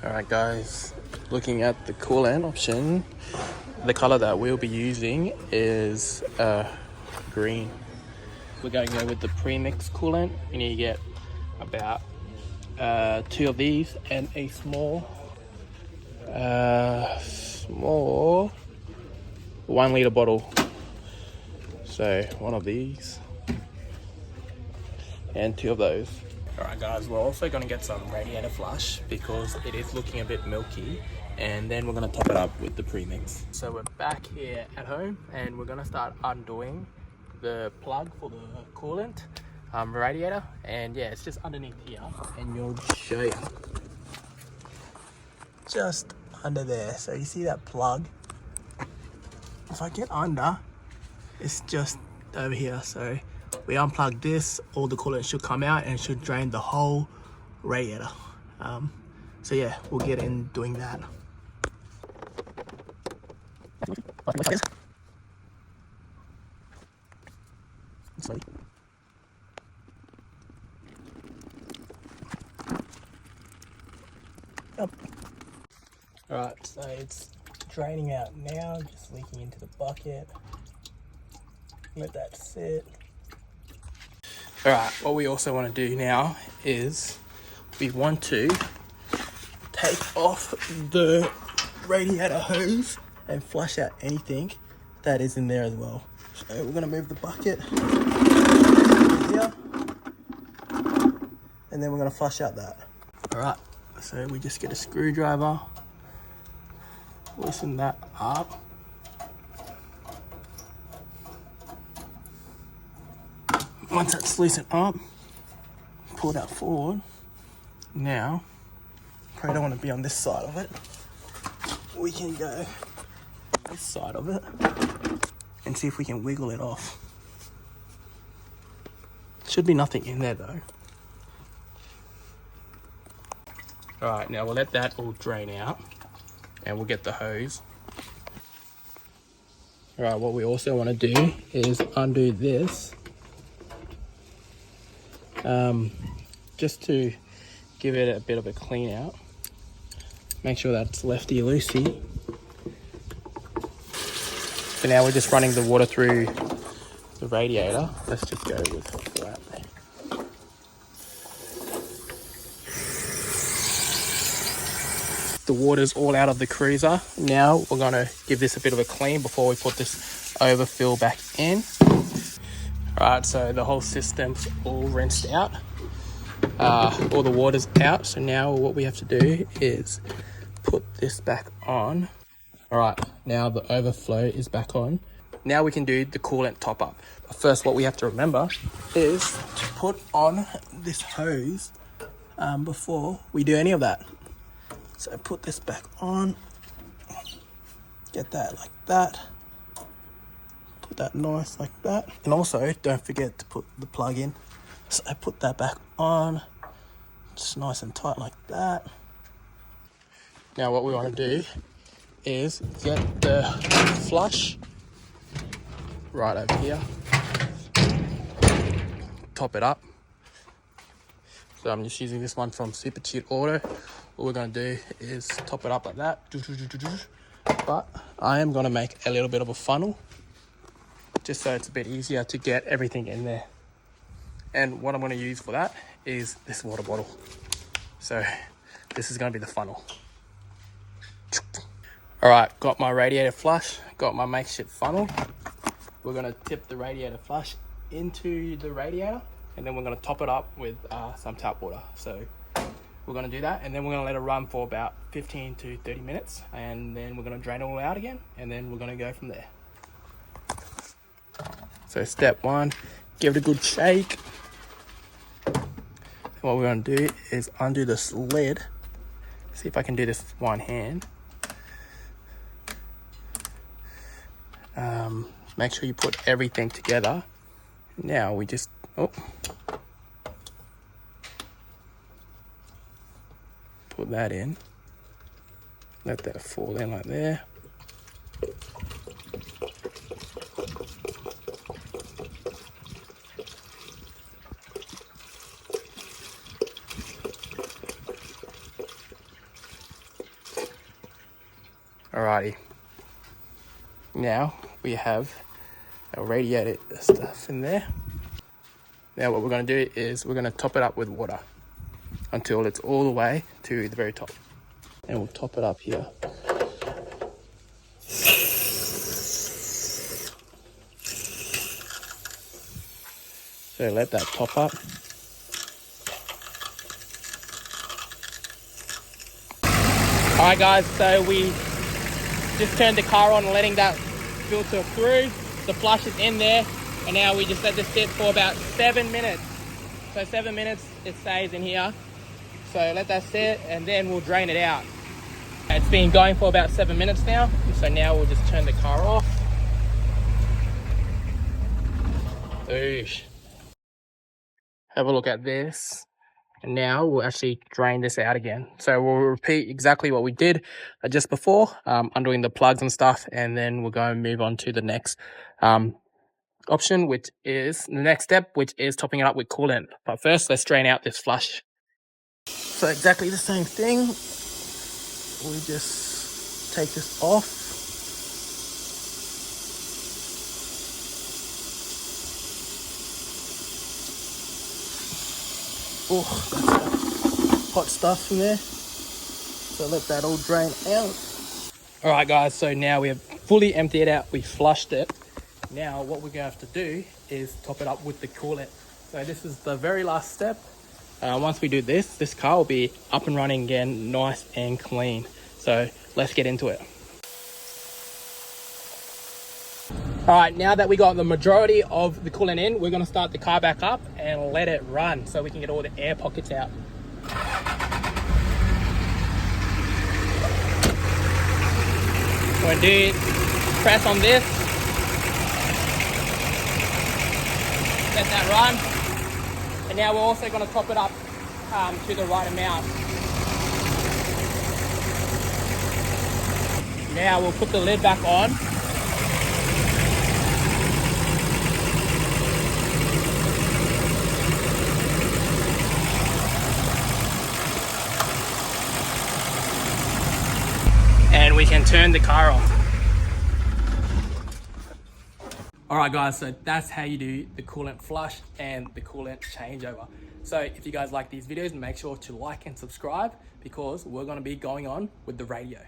Alright guys, looking at the coolant option, the color that we'll be using is green. We're going to go with the premix coolant. You need to get about 2 of these and a small 1 litre bottle. So 1 of these and 2 of those. Alright guys, we're also going to get some radiator flush because it is looking a bit milky, and then we're going to top it up with the premix. So we're back here at home and we're going to start undoing the plug for the coolant radiator, and yeah, it's just underneath here, and we'll show you. Just under there, so you see that plug? If I get under, it's just over here, so we unplug this, all the coolant should come out and it should drain the whole radiator. So yeah, we'll get in doing that. Alright, so it's draining out now, just leaking into the bucket. Let that sit. Alright, what we also want to do now is we want to take off the radiator hose and flush out anything that is in there as well. So we're going to move the bucket here, and then we're going to flush out that. Alright, so we just get a screwdriver, loosen that up. Once that's loosened up, pull that forward. Now, probably don't want to be on this side of it. We can go this side of it and see if we can wiggle it off. Should be nothing in there though. Alright, now we'll let that all drain out and we'll get the hose. Alright, what we also want to do is undo this. Just to give it a bit of a clean out. Make sure that's lefty loosey. So now we're just running the water through the radiator. Let's just go with that. The water's all out of the cruiser. Now we're gonna give this a bit of a clean before we put this overfill back in. Alright, so the whole system's all rinsed out. All the water's out, so now what we have to do is put this back on. Alright, now the overflow is back on. Now we can do the coolant top up. But first, what we have to remember is to put on this hose before we do any of that. So put this back on, get that like that, put that nice like that. And also don't forget to put the plug in. So I put that back on, just nice and tight like that. Now what we want to do is get the flush right over here, top it up. So I'm just using this one from Super Cheat Auto. What we're going to do is top it up like that. But I am going to make a little bit of a funnel, just so it's a bit easier to get everything in there. And what I'm going to use for that is this water bottle. So this is going to be the funnel. Alright, got my radiator flush, got my makeshift funnel. We're going to tip the radiator flush into the radiator, and then we're going to top it up with some tap water. So we're going to do that, and then we're going to let it run for about 15 to 30 minutes, and then we're going to drain it all out again, and then we're going to go from there. So step 1, give it a good shake. What we're going to do is undo this lid. See if I can do this with one hand. Make sure you put everything together. Now we just put that in. Let that fall in like there. Alrighty. Now we have our radiator stuff in there. Now what we're going to do is we're going to top it up with water until it's all the way to the very top. And we'll top it up here. So let that top up. Alright guys, so we just turned the car on and letting that filter through. The flush is in there, and now we just let this sit for about 7 minutes. So 7 minutes it stays in here. So let that sit and then we'll drain it out. It's been going for about 7 minutes now, so now we'll just turn the car off. Oosh. Have a look at this. And now we'll actually drain this out again. So we'll repeat exactly what we did just before, undoing the plugs and stuff, and then we'll go and move on to the next option, which is the next step, which is topping it up with coolant. But first, let's drain out this flush. So exactly the same thing. We just take this off. Oh, that's hot stuff in there. So let that all drain out. All right, guys, so now we have fully emptied it out. We flushed it. Now what we're gonna have to do is top it up with the coolant. So this is the very last step. Once we do this, this car will be up and running again, nice and clean. So let's get into it. All right, now that we got the majority of the coolant in, we're gonna start the car back up and let it run so we can get all the air pockets out. What I do is press on this, let that run, and now we're also gonna top it up to the right amount. Now we'll put the lid back on. And we can turn the car off. All right guys, so that's how you do the coolant flush and the coolant changeover. So if you guys like these videos, make sure to like and subscribe because we're gonna be going on with the radio.